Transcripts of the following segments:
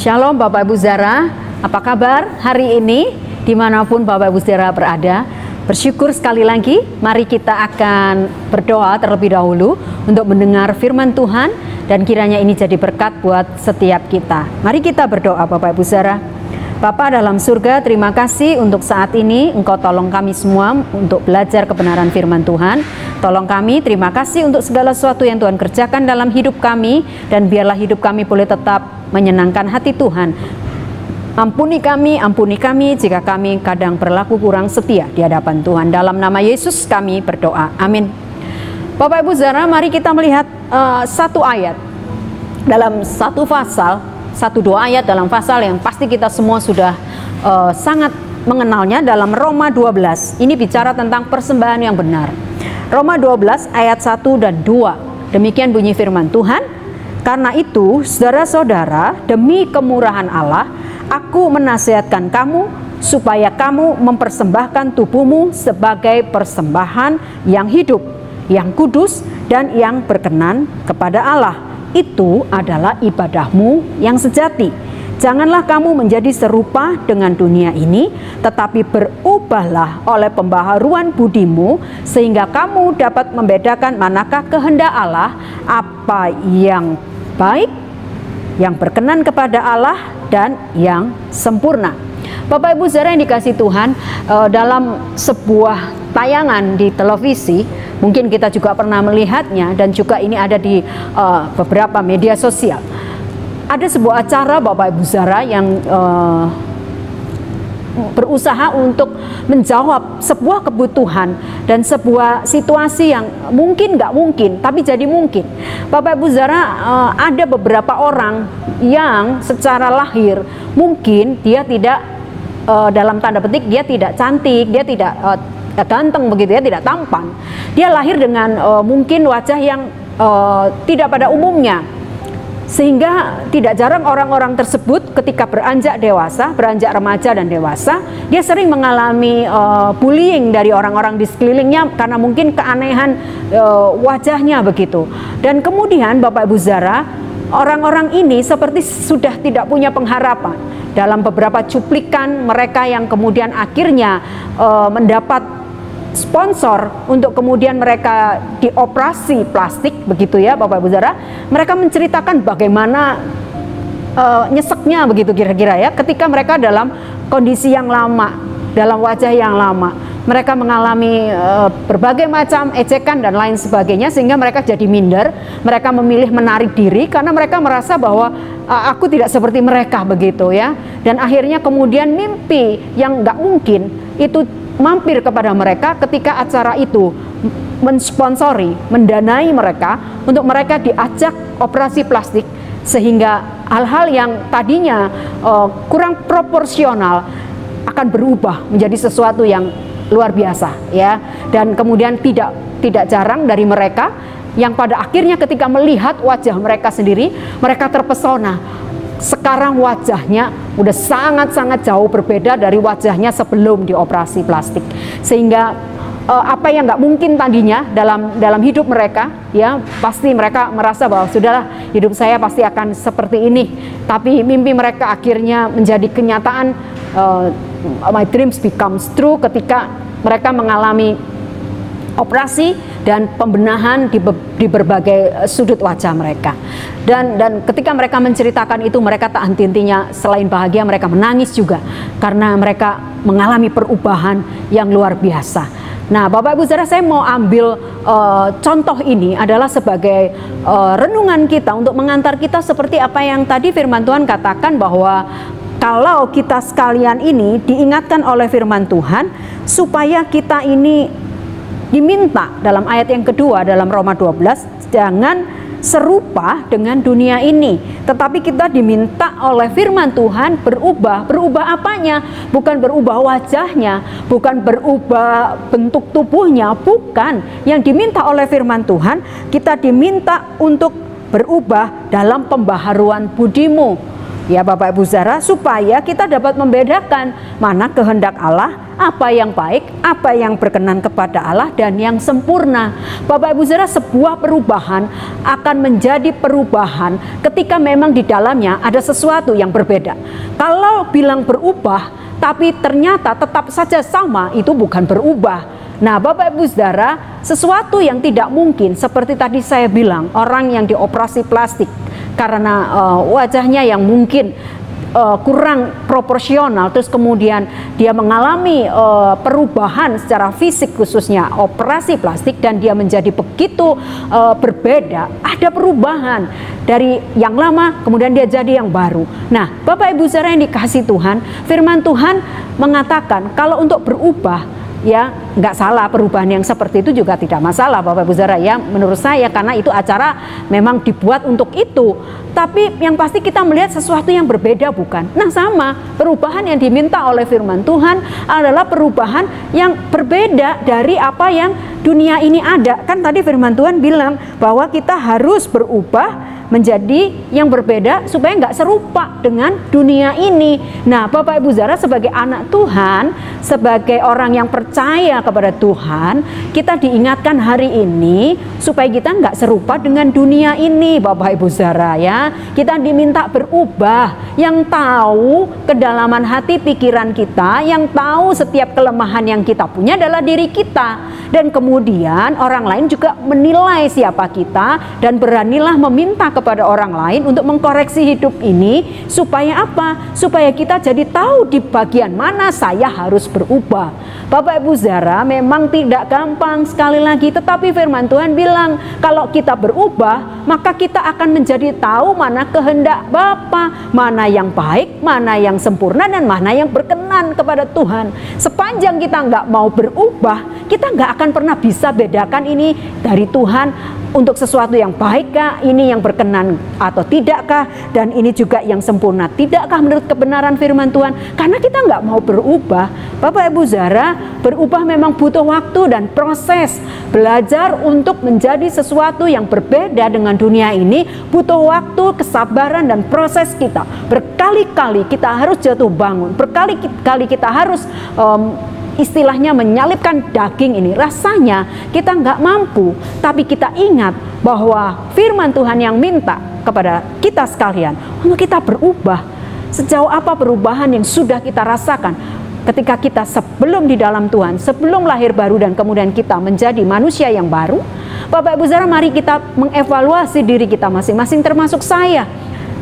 Shalom Bapak Ibu Saudara, apa kabar hari ini dimanapun Bapak Ibu Saudara berada? Bersyukur sekali lagi, mari kita akan berdoa terlebih dahulu untuk mendengar firman Tuhan dan kiranya ini jadi berkat buat setiap kita. Mari kita berdoa Bapak Ibu Saudara. Bapa dalam surga, terima kasih untuk saat ini Engkau tolong kami semua untuk belajar kebenaran firman Tuhan. Tolong kami, terima kasih untuk segala sesuatu yang Tuhan kerjakan dalam hidup kami, dan biarlah hidup kami boleh tetap menyenangkan hati Tuhan. Ampuni kami jika kami kadang berlaku kurang setia di hadapan Tuhan. Dalam nama Yesus kami berdoa, amin. Bapak Ibu Saudara, mari kita melihat satu ayat dalam satu pasal, satu dua ayat dalam pasal yang pasti kita semua sudah sangat mengenalnya, dalam Roma 12. Ini bicara tentang persembahan yang benar. Roma 12 ayat 1 dan 2. Demikian bunyi firman Tuhan. Karena itu, saudara-saudara, demi kemurahan Allah, aku menasihatkan kamu supaya kamu mempersembahkan tubuhmu sebagai persembahan yang hidup, yang kudus, dan yang berkenan kepada Allah. Itu adalah ibadahmu yang sejati. Janganlah kamu menjadi serupa dengan dunia ini, tetapi berubahlah oleh pembaharuan budimu, sehingga kamu dapat membedakan manakah kehendak Allah, apa yang baik, yang berkenan kepada Allah, dan yang sempurna. Bapak Ibu Saudara yang dikasihi Tuhan, dalam sebuah tayangan di televisi, mungkin kita juga pernah melihatnya, dan juga ini ada di beberapa media sosial. Ada sebuah acara Bapak Ibu Saudara yang berusaha untuk menjawab sebuah kebutuhan dan sebuah situasi yang mungkin nggak mungkin, tapi jadi mungkin. Bapak Ibu Saudara, ada beberapa orang yang secara lahir mungkin dia tidak, dalam tanda petik, dia tidak cantik, dia tidak ganteng begitu ya, tidak tampan. Dia lahir dengan mungkin wajah yang tidak pada umumnya. Sehingga tidak jarang orang-orang tersebut ketika beranjak dewasa, beranjak remaja dan dewasa, dia sering mengalami bullying dari orang-orang di sekelilingnya karena mungkin keanehan wajahnya begitu. Dan kemudian Bapak Ibu Saudara, orang-orang ini seperti sudah tidak punya pengharapan. Dalam beberapa cuplikan mereka yang kemudian akhirnya mendapat sponsor untuk kemudian mereka dioperasi plastik begitu ya Bapak Ibu Saudara, mereka menceritakan bagaimana nyeseknya begitu kira-kira ya, ketika mereka dalam kondisi yang lama, dalam wajah yang lama, mereka mengalami berbagai macam ejekan dan lain sebagainya, sehingga mereka jadi minder, mereka memilih menarik diri karena mereka merasa bahwa aku tidak seperti mereka begitu ya, dan akhirnya kemudian mimpi yang nggak mungkin itu mampir kepada mereka ketika acara itu mensponsori, mendanai mereka untuk mereka diajak operasi plastik, sehingga hal-hal yang tadinya kurang proporsional akan berubah menjadi sesuatu yang luar biasa ya. Dan kemudian tidak jarang dari mereka yang pada akhirnya ketika melihat wajah mereka sendiri, mereka terpesona. Sekarang wajahnya udah sangat-sangat jauh berbeda dari wajahnya sebelum dioperasi plastik, sehingga apa yang nggak mungkin tadinya dalam hidup mereka ya, pasti mereka merasa bahwa sudahlah, hidup saya pasti akan seperti ini, tapi mimpi mereka akhirnya menjadi kenyataan. My dreams becomes true ketika mereka mengalami operasi dan pembenahan di berbagai sudut wajah mereka. Dan ketika mereka menceritakan itu, mereka tak henti-hentinya selain bahagia, mereka menangis juga karena mereka mengalami perubahan yang luar biasa. Nah Bapak Ibu Saudara, saya mau ambil contoh ini adalah sebagai renungan kita untuk mengantar kita seperti apa yang tadi firman Tuhan katakan, bahwa kalau kita sekalian ini diingatkan oleh firman Tuhan supaya kita ini diminta dalam ayat yang kedua dalam Roma 12, jangan serupa dengan dunia ini, tetapi kita diminta oleh firman Tuhan berubah. Berubah apanya? Bukan berubah wajahnya, bukan berubah bentuk tubuhnya, bukan. Yang diminta oleh firman Tuhan, kita diminta untuk berubah dalam pembaharuan budimu. ya Bapak Ibu Saudara, supaya kita dapat membedakan mana kehendak Allah, apa yang baik, apa yang berkenan kepada Allah, dan yang sempurna. Bapak Ibu Saudara, sebuah perubahan akan menjadi perubahan ketika memang di dalamnya ada sesuatu yang berbeda. Kalau bilang berubah tapi ternyata tetap saja sama, itu bukan berubah. Nah Bapak Ibu Saudara, sesuatu yang tidak mungkin seperti tadi saya bilang, orang yang dioperasi plastik karena wajahnya yang mungkin kurang proporsional, terus kemudian dia mengalami perubahan secara fisik, khususnya operasi plastik, dan dia menjadi begitu berbeda. Ada perubahan dari yang lama kemudian dia jadi yang baru. Nah Bapak Ibu Saudara yang dikasih Tuhan, firman Tuhan mengatakan kalau untuk berubah, ya nggak salah, perubahan yang seperti itu juga tidak masalah Bapak Ibu Saudara ya, menurut saya, karena itu acara memang dibuat untuk itu. Tapi yang pasti kita melihat sesuatu yang berbeda, bukan? Nah sama, perubahan yang diminta oleh firman Tuhan adalah perubahan yang berbeda dari apa yang dunia ini ada. Kan tadi firman Tuhan bilang bahwa kita harus berubah menjadi yang berbeda supaya nggak serupa dengan dunia ini. Nah Bapak Ibu Saudara, sebagai anak Tuhan, sebagai orang yang percaya kepada Tuhan, kita diingatkan hari ini supaya kita nggak serupa dengan dunia ini Bapak Ibu Saudara ya. Kita diminta berubah, yang tahu kedalaman hati pikiran kita, yang tahu setiap kelemahan yang kita punya adalah diri kita. Dan kemudian orang lain juga menilai siapa kita, dan beranilah meminta kepada orang lain untuk mengkoreksi hidup ini. Supaya apa? Supaya kita jadi tahu di bagian mana saya harus berubah. Bapak Ibu Saudara, memang tidak gampang sekali lagi, tetapi firman Tuhan bilang kalau kita berubah, maka kita akan menjadi tahu mana kehendak Bapa, mana yang baik, mana yang sempurna, dan mana yang berkenan kepada Tuhan. Sepanjang kita nggak mau berubah, kita nggak akan pernah bisa bedakan ini dari Tuhan untuk sesuatu yang baikkah, ini yang berkenan atau tidakkah, dan ini juga yang sempurna tidakkah menurut kebenaran firman Tuhan. Karena kita nggak mau berubah. Bapak Ibu Saudara, berubah memang butuh waktu dan proses. Belajar untuk menjadi sesuatu yang berbeda dengan dunia ini butuh waktu, kesabaran, dan proses kita. Berkali-kali kita harus jatuh bangun, berkali-kali kita harus istilahnya menyalipkan daging ini. Rasanya kita nggak mampu, tapi kita ingat bahwa firman Tuhan yang minta kepada kita sekalian untuk kita berubah. Sejauh apa perubahan yang sudah kita rasakan ketika kita sebelum di dalam Tuhan, sebelum lahir baru dan kemudian kita menjadi manusia yang baru. Bapak Ibu Saudara, mari kita mengevaluasi diri kita masing-masing, termasuk saya.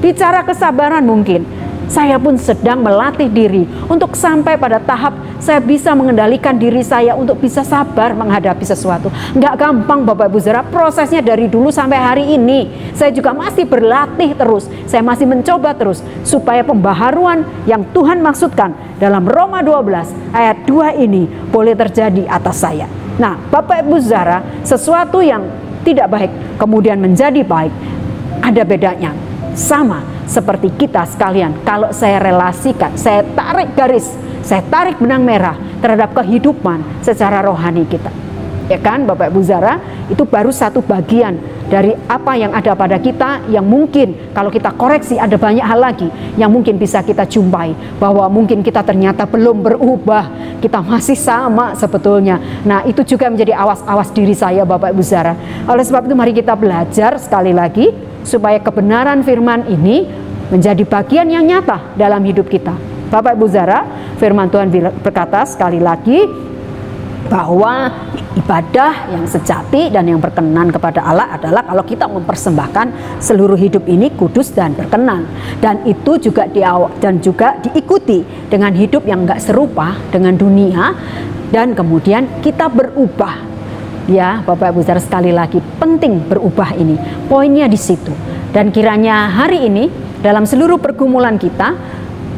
Bicara kesabaran, mungkin saya pun sedang melatih diri untuk sampai pada tahap saya bisa mengendalikan diri saya untuk bisa sabar menghadapi sesuatu. Nggak gampang Bapak Ibu Saudara, prosesnya dari dulu sampai hari ini. Saya juga masih berlatih terus, saya masih mencoba terus supaya pembaharuan yang Tuhan maksudkan dalam Roma 12 ayat 2 ini boleh terjadi atas saya. Nah Bapak Ibu Saudara, sesuatu yang tidak baik kemudian menjadi baik, ada bedanya. Sama seperti kita sekalian, kalau saya relasikan, saya tarik garis, saya tarik benang merah terhadap kehidupan secara rohani kita, ya kan Bapak Ibu Saudara, itu baru satu bagian dari apa yang ada pada kita, yang mungkin kalau kita koreksi ada banyak hal lagi yang mungkin bisa kita jumpai, bahwa mungkin kita ternyata belum berubah, kita masih sama sebetulnya. Nah itu juga menjadi awas-awas diri saya Bapak Ibu Saudara. Oleh sebab itu mari kita belajar sekali lagi supaya kebenaran firman ini menjadi bagian yang nyata dalam hidup kita. Bapak Ibu Saudara, firman Tuhan berkata sekali lagi bahwa ibadah yang sejati dan yang berkenan kepada Allah adalah kalau kita mempersembahkan seluruh hidup ini kudus dan berkenan. Dan itu juga diikuti dengan hidup yang enggak serupa dengan dunia, dan kemudian kita berubah. Ya, Bapak Ibu Saudara, sekali lagi penting berubah ini. Poinnya di situ. Dan kiranya hari ini dalam seluruh pergumulan kita,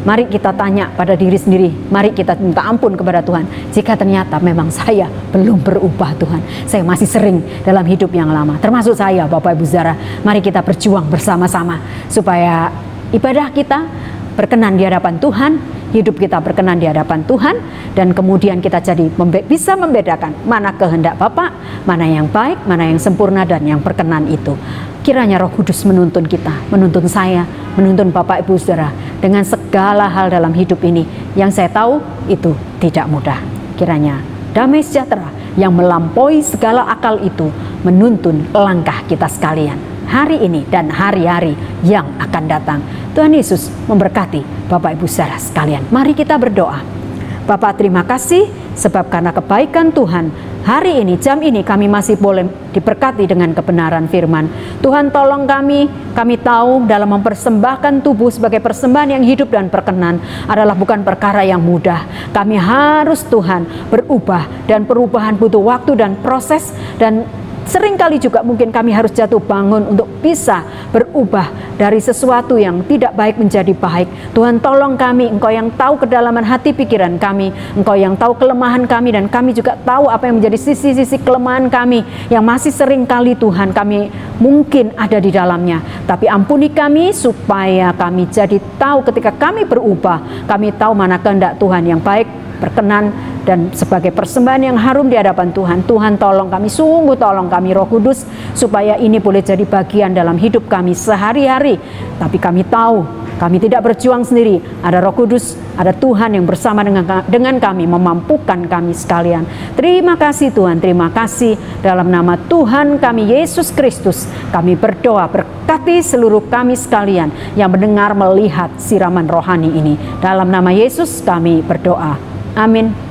mari kita tanya pada diri sendiri, mari kita minta ampun kepada Tuhan. Jika ternyata memang saya belum berubah Tuhan, saya masih sering dalam hidup yang lama, termasuk saya Bapak Ibu Saudara. Mari kita berjuang bersama-sama supaya ibadah kita berkenan di hadapan Tuhan, hidup kita berkenan di hadapan Tuhan, dan kemudian kita jadi bisa membedakan mana kehendak Bapa, mana yang baik, mana yang sempurna dan yang berkenan itu. Kiranya Roh Kudus menuntun kita, menuntun saya, menuntun Bapak Ibu Saudara dengan segala hal dalam hidup ini yang saya tahu itu tidak mudah. Kiranya damai sejahtera yang melampaui segala akal itu menuntun langkah kita sekalian hari ini dan hari-hari yang akan datang. Tuhan Yesus memberkati Bapak Ibu Saudara sekalian. Mari kita berdoa. Bapak, terima kasih sebab karena kebaikan Tuhan, hari ini, jam ini kami masih boleh diberkati dengan kebenaran firman. Tuhan, tolong kami tahu dalam mempersembahkan tubuh sebagai persembahan yang hidup dan berkenan adalah bukan perkara yang mudah. Kami harus, Tuhan, berubah, dan perubahan butuh waktu dan proses, dan seringkali juga mungkin kami harus jatuh bangun untuk bisa berubah dari sesuatu yang tidak baik menjadi baik. Tuhan, tolong kami, Engkau yang tahu kedalaman hati pikiran kami, Engkau yang tahu kelemahan kami, dan kami juga tahu apa yang menjadi sisi-sisi kelemahan kami yang masih seringkali, Tuhan, kami mungkin ada di dalamnya. Tapi ampuni kami supaya kami jadi tahu ketika kami berubah, kami tahu mana kehendak Tuhan yang baik, berkenan, dan sebagai persembahan yang harum di hadapan Tuhan. Tuhan, tolong kami, sungguh tolong kami, Roh Kudus, supaya ini boleh jadi bagian dalam hidup kami sehari-hari. Tapi kami tahu kami tidak berjuang sendiri, ada Roh Kudus, ada Tuhan yang bersama dengan kami, memampukan kami sekalian. Terima kasih Tuhan, terima kasih. Dalam nama Tuhan kami Yesus Kristus kami berdoa, berkati seluruh kami sekalian yang mendengar, melihat siraman rohani ini. Dalam nama Yesus kami berdoa. Amin.